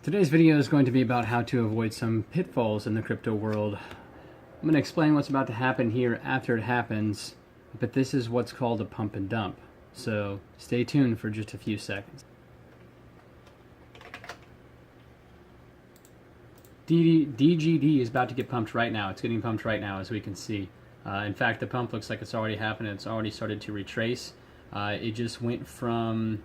Today's video is going to be about how to avoid some pitfalls in the crypto world. I'm going to explain what's about to happen here after it happens, but this is what's called a pump and dump. So stay tuned for just a few seconds. DGD is about to get pumped right now. It's getting pumped right now, as we can see. In fact, the pump looks like it's already happened. It's already started to retrace. It just went from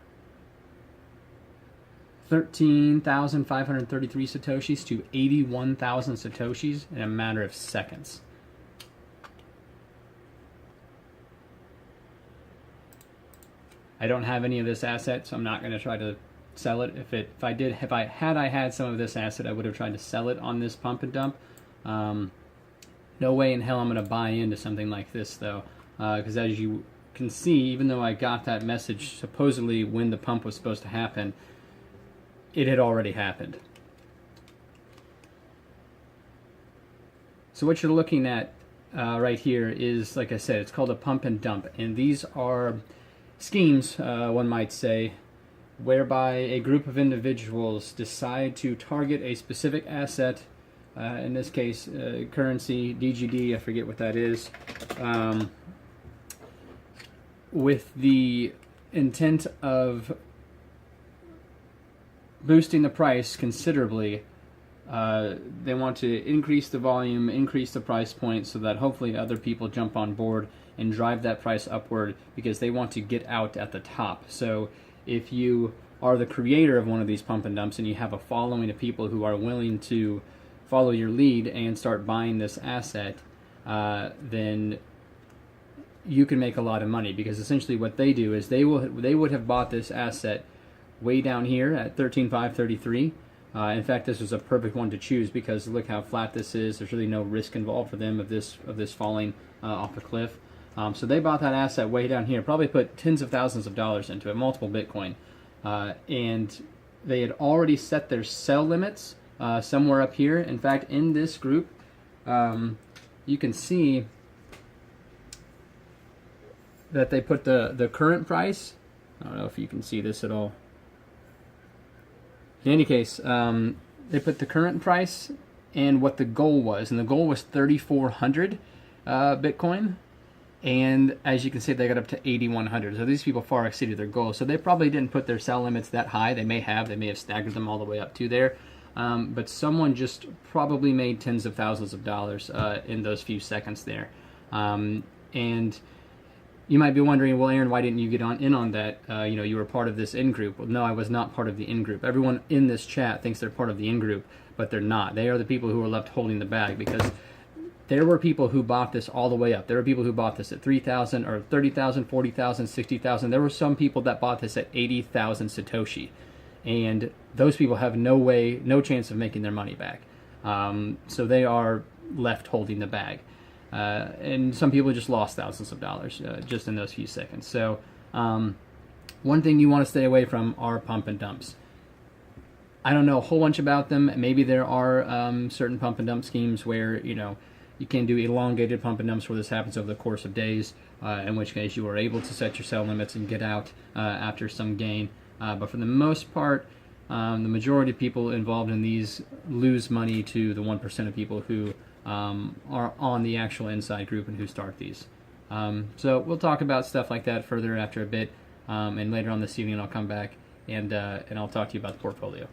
13,533 Satoshis to 81,000 Satoshis in a matter of seconds. I don't have any of this asset, so I'm not going to try to sell it. If I had some of this asset, I would have tried to sell it on this pump and dump. No way in hell I'm going to buy into something like this, though, because as you can see, even though I got that message supposedly when the pump was supposed to happen, it had already happened. So what you're looking at right here is, like I said, it's called a pump and dump, and these are schemes, one might say, whereby a group of individuals decide to target a specific asset, in this case currency, DGD, I forget what that is, with the intent of boosting the price considerably. They want to increase the volume, increase the price point, so that hopefully other people jump on board and drive that price upward, because they want to get out at the top. So if you are the creator of one of these pump and dumps and you have a following of people who are willing to follow your lead and start buying this asset, then you can make a lot of money, because essentially what they do is they would have bought this asset way down here at 13,533. In fact, this was a perfect one to choose, because look how flat this is. There's really no risk involved for them of this falling off a cliff. So they bought that asset way down here, probably put tens of thousands of dollars into it, multiple Bitcoin, and they had already set their sell limits somewhere up here. In fact, in this group, you can see that they put the current price. I don't know if you can see this at all. In any case, they put the current price and what the goal was, and the goal was 3,400 Bitcoin, and as you can see, they got up to 8,100. So these people far exceeded their goal. So they probably didn't put their sell limits that high. They may have staggered them all the way up to there, but someone just probably made tens of thousands of dollars in those few seconds there. And you might be wondering, well, Aaron, why didn't you get in on that? You were part of this in-group. Well, no, I was not part of the in-group. Everyone in this chat thinks they're part of the in-group, but they're not. They are the people who are left holding the bag, because there were people who bought this all the way up. There were people who bought this at 3,000 or 30,000, 40,000, 60,000. There were some people that bought this at 80,000 Satoshi, and those people have no chance of making their money back. So they are left holding the bag. And some people just lost thousands of dollars just in those few seconds. So one thing you want to stay away from are pump and dumps. I don't know a whole bunch about them. Maybe there are certain pump and dump schemes where you can do elongated pump and dumps where this happens over the course of days, in which case you are able to set your sell limits and get out after some gain. But for the most part, the majority of people involved in these lose money to the 1% of people who are on the actual inside group and who start these. So we'll talk about stuff like that further after a bit, and later on this evening I'll come back and I'll talk to you about the portfolio.